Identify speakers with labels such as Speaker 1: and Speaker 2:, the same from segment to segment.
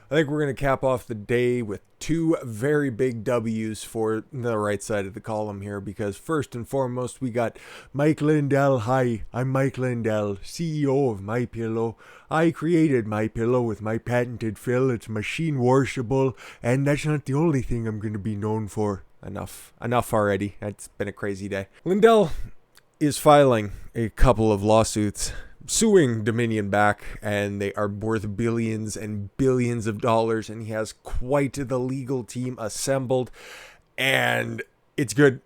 Speaker 1: I think we're going to cap off the day with two very big W's for the right side of the column here, because first and foremost, we got Mike Lindell. Hi, I'm Mike Lindell, CEO of My Pillow. I created My Pillow with my patented fill. It's machine washable, and that's not the only thing I'm going to be known for. Enough already. It's been a crazy day. Lindell is filing a couple of lawsuits suing Dominion back, and they are worth billions and billions of dollars, and he has quite the legal team assembled, and it's good.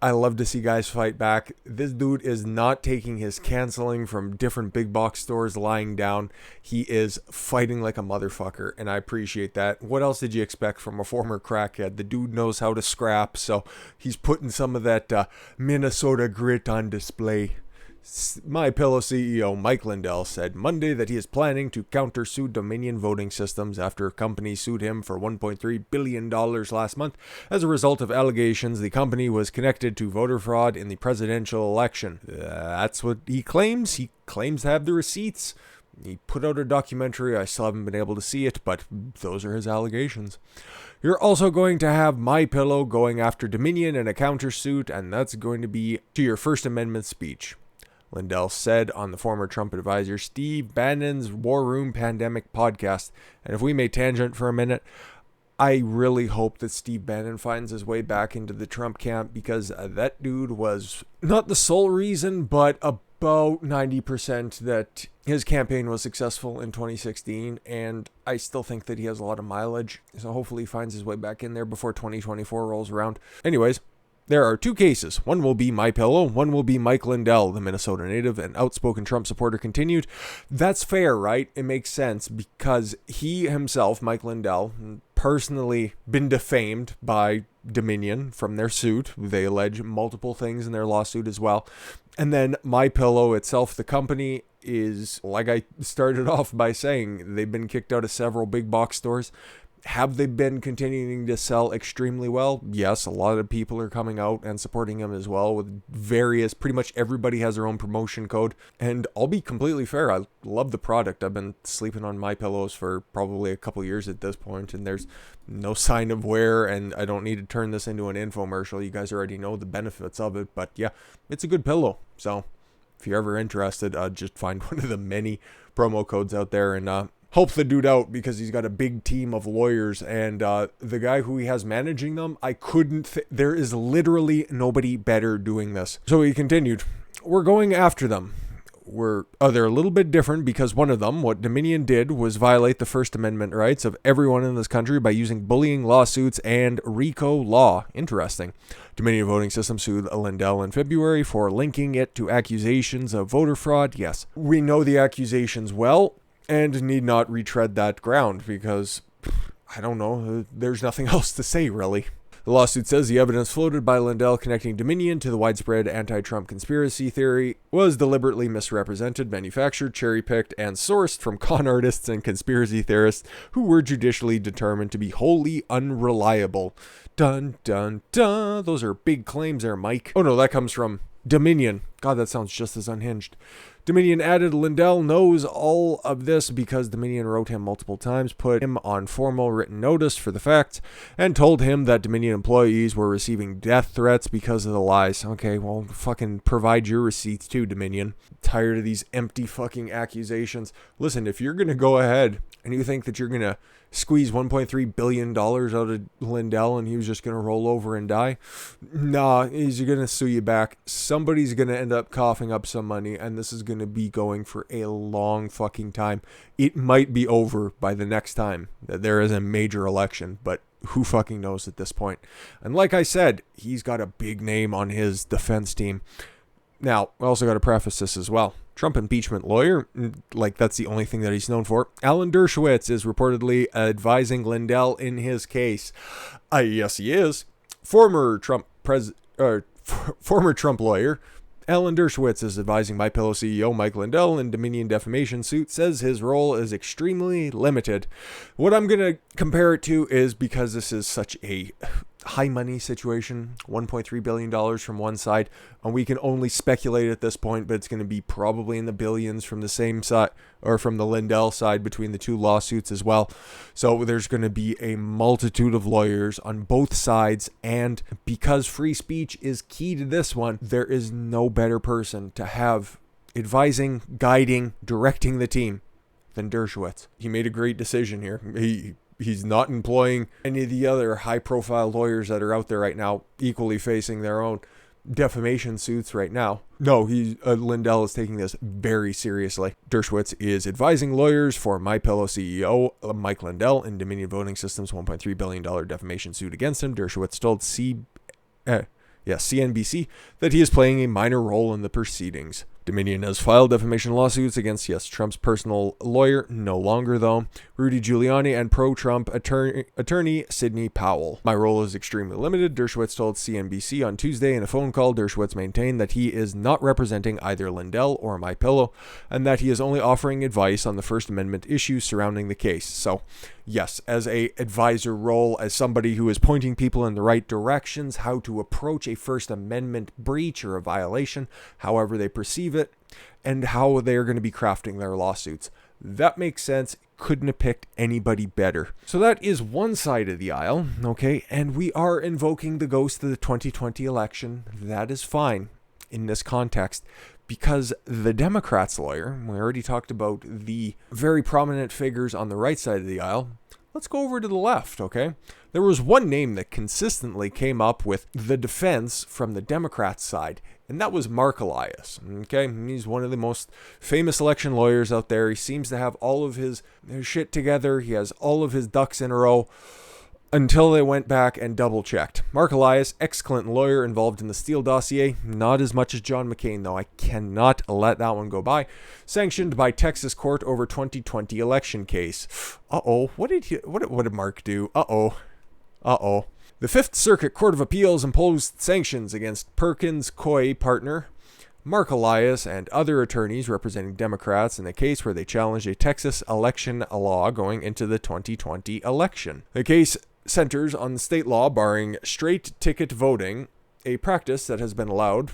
Speaker 1: I love to see guys fight back. This dude is not taking his canceling from different big box stores lying down. He is fighting like a motherfucker, and I appreciate that. What else did you expect from a former crackhead? The dude knows how to scrap, so he's putting some of that Minnesota grit on display. My Pillow CEO Mike Lindell said Monday that he is planning to countersue Dominion voting systems after a company sued him for $1.3 billion last month. As a result of allegations, the company was connected to voter fraud in the presidential election. That's what he claims. He claims to have the receipts. He put out a documentary. I still haven't been able to see it, but those are his allegations. You're also going to have My Pillow going after Dominion in a countersuit, and that's going to be to your First Amendment speech. Lindell said on the former Trump advisor Steve Bannon's War Room pandemic podcast. And if we may tangent for a minute, I really hope that Steve Bannon finds his way back into the Trump camp, because that dude was not the sole reason, but about 90% that his campaign was successful in 2016. And I still think that he has a lot of mileage. So hopefully he finds his way back in there before 2024 rolls around. Anyways, there are two cases. One will be My Pillow, one will be Mike Lindell, the Minnesota native and outspoken Trump supporter, continued. That's fair, right? It makes sense because he himself, Mike Lindell, personally been defamed by Dominion from their suit. They allege multiple things in their lawsuit as well. And then My Pillow itself, the company, is, like I started off by saying, they've been kicked out of several big box stores. Have they been continuing to sell extremely well? Yes, a lot of people are coming out and supporting them as well with various, pretty much everybody has their own promotion code. And I'll be completely fair, I love the product. I've been sleeping on My Pillows for probably a couple years at this point, and there's no sign of wear, and I don't need to turn this into an infomercial. You guys already know the benefits of it, but yeah, it's a good pillow. So if you're ever interested, just find one of the many promo codes out there and help the dude out, because he's got a big team of lawyers, and the guy who he has managing them, there is literally nobody better doing this. So he continued, we're going after them. They're a little bit different, because one of them, what Dominion did was violate the First Amendment rights of everyone in this country by using bullying lawsuits and RICO law. Interesting. Dominion Voting System sued Lindell in February for linking it to accusations of voter fraud. Yes, we know the accusations well, and need not retread that ground, because, I don't know, there's nothing else to say, really. The lawsuit says the evidence floated by Lindell connecting Dominion to the widespread anti-Trump conspiracy theory was deliberately misrepresented, manufactured, cherry-picked, and sourced from con artists and conspiracy theorists who were judicially determined to be wholly unreliable. Dun, dun, dun. Those are big claims there, Mike. Oh no, that comes from Dominion. God, that sounds just as unhinged. Dominion added Lindell knows all of this because Dominion wrote him multiple times, put him on formal written notice for the facts, and told him that Dominion employees were receiving death threats because of the lies. Okay, well, fucking provide your receipts too, Dominion. Tired of these empty fucking accusations. Listen, if you're going to go ahead and you think that you're going to squeeze $1.3 billion out of Lindell and he was just going to roll over and die, nah, he's going to sue you back. Somebody's going to end up coughing up some money, and this is going to be going for a long fucking time. It might be over by the next time that there is a major election, but who fucking knows at this point. And like I said, he's got a big name on his defense team. Now, I also got to preface this as well. Trump impeachment lawyer, like that's the only thing that he's known for. Alan Dershowitz is reportedly advising Lindell in his case. Yes, he is. Former Trump lawyer Alan Dershowitz is advising My Pillow CEO Mike Lindell in Dominion Defamation suit, says his role is extremely limited. What I'm going to compare it to is, because this is such a high money situation, $1.3 billion from one side. And we can only speculate at this point, but it's going to be probably in the billions from the same side, or from the Lindell side, between the two lawsuits as well. So there's going to be a multitude of lawyers on both sides. And because free speech is key to this one, there is no better person to have advising, guiding, directing the team than Dershowitz. He made a great decision here. He's not employing any of the other high-profile lawyers that are out there right now, equally facing their own defamation suits right now. No, Lindell is taking this very seriously. Dershowitz is advising lawyers for Pillow CEO Mike Lindell in Dominion Voting Systems' $1.3 billion defamation suit against him. Dershowitz told CNBC that he is playing a minor role in the proceedings. Dominion has filed defamation lawsuits against, Trump's personal lawyer, no longer though, Rudy Giuliani, and pro-Trump attorney Sidney Powell. My role is extremely limited, Dershowitz told CNBC on Tuesday in a phone call. Dershowitz maintained that he is not representing either Lindell or MyPillow, and that he is only offering advice on the First Amendment issues surrounding the case. So, yes, as a advisor role, as somebody who is pointing people in the right directions, how to approach a First Amendment breach or a violation, however they perceive it, and how they are going to be crafting their lawsuits. That makes sense. Couldn't have picked anybody better. So that is one side of the aisle, okay? And we are invoking the ghost of the 2020 election. That is fine in this context, because the Democrats' lawyer, we already talked about the very prominent figures on the right side of the aisle. Let's go over to the left, okay? There was one name that consistently came up with the defense from the Democrats' side, and that was Marc Elias, okay? He's one of the most famous election lawyers out there. He seems to have all of his shit together. He has all of his ducks in a row, until they went back and double-checked. Marc Elias, ex-Clinton lawyer involved in the Steele dossier, not as much as John McCain, though. I cannot let that one go by. Sanctioned by Texas court over 2020 election case. Uh-oh. What did Mark do? Uh-oh. The Fifth Circuit Court of Appeals imposed sanctions against Perkins Coie partner Marc Elias and other attorneys representing Democrats in a case where they challenged a Texas election law going into the 2020 election. The case centers on state law barring straight ticket voting, a practice that has allowed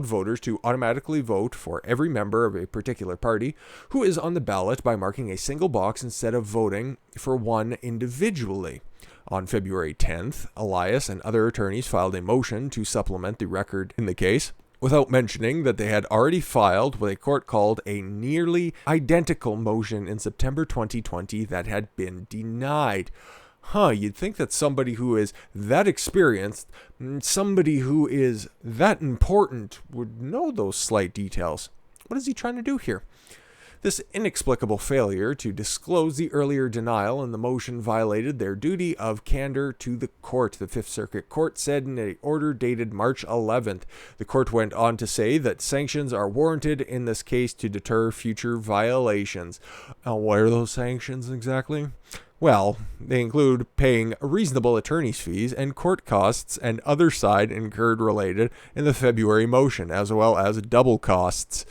Speaker 1: voters to automatically vote for every member of a particular party who is on the ballot by marking a single box instead of voting for one individually. On February 10th, Elias and other attorneys filed a motion to supplement the record in the case, without mentioning that they had already filed what a court called a nearly identical motion in September 2020 that had been denied. You'd think that somebody who is that experienced, somebody who is that important, would know those slight details. What is he trying to do here? This inexplicable failure to disclose the earlier denial in the motion violated their duty of candor to the court, the Fifth Circuit Court said in an order dated March 11th. The court went on to say that sanctions are warranted in this case to deter future violations. What are those sanctions exactly? Well, they include paying reasonable attorney's fees and court costs and other side incurred related in the February motion, as well as double costs.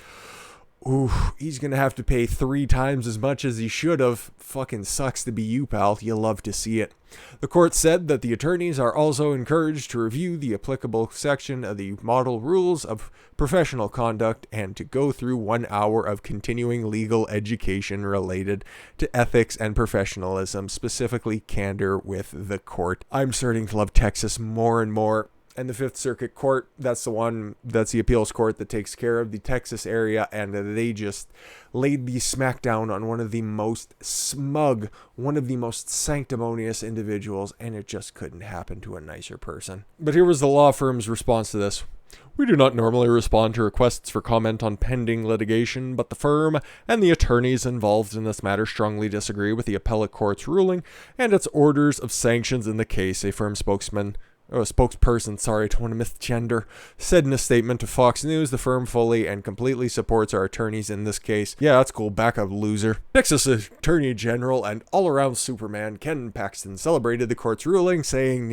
Speaker 1: Ooh, he's going to have to pay 3 times as much as he should have. Fucking sucks to be you, pal. You love to see it. The court said that the attorneys are also encouraged to review the applicable section of the model rules of professional conduct and to go through 1 hour of continuing legal education related to ethics and professionalism, specifically candor with the court. I'm starting to love Texas more and more. And the Fifth Circuit Court, that's the appeals court that takes care of the Texas area, and they just laid the smackdown on one of the most smug, one of the most sanctimonious individuals, and it just couldn't happen to a nicer person. But here was the law firm's response to this. We do not normally respond to requests for comment on pending litigation, but the firm and the attorneys involved in this matter strongly disagree with the appellate court's ruling and its orders of sanctions in the case, a firm spokesperson, don't want to misgender, said in a statement to Fox News. The firm fully and completely supports our attorneys in this case. Yeah, that's cool. Back up, loser. Texas Attorney General and all-around Superman Ken Paxton celebrated the court's ruling, saying,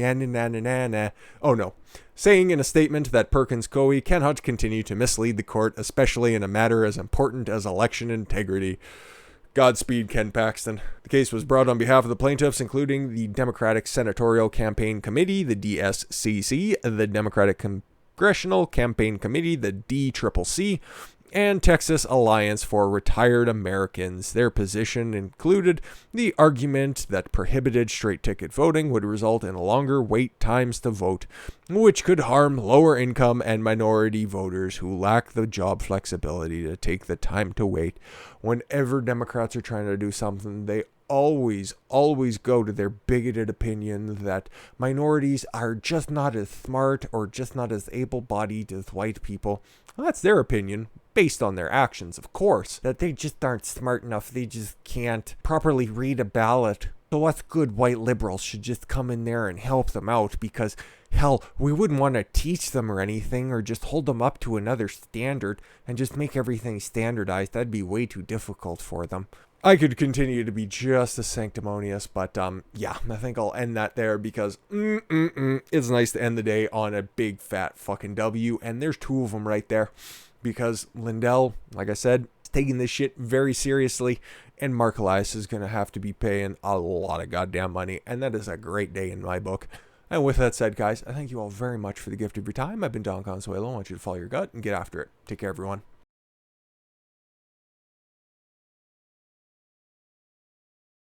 Speaker 1: saying in a statement that Perkins Coie cannot continue to mislead the court, especially in a matter as important as election integrity. Godspeed, Ken Paxton. The case was brought on behalf of the plaintiffs, including the Democratic Senatorial Campaign Committee, the DSCC, the Democratic Congressional Campaign Committee, the DCCC, and Texas Alliance for Retired Americans. Their position included the argument that prohibited straight ticket voting would result in longer wait times to vote, which could harm lower income and minority voters who lack the job flexibility to take the time to wait. Whenever Democrats are trying to do something, they always go to their bigoted opinion that minorities are just not as smart or just not as able-bodied as white people. Well, that's their opinion, based on their actions, of course, that they just aren't smart enough. They just can't properly read a ballot. So us good white liberals should just come in there and help them out, because hell, we wouldn't want to teach them or anything or just hold them up to another standard and just make everything standardized. That'd be way too difficult for them. I could continue to be just as sanctimonious, but yeah, I think I'll end that there, because it's nice to end the day on a big fat fucking W, and there's two of them right there, because Lindell, like I said, is taking this shit very seriously, and Marc Elias is going to have to be paying a lot of goddamn money, and that is a great day in my book. And with that said, guys, I thank you all very much for the gift of your time. I've been Don Consuelo. I want you to follow your gut and get after it. Take care, everyone.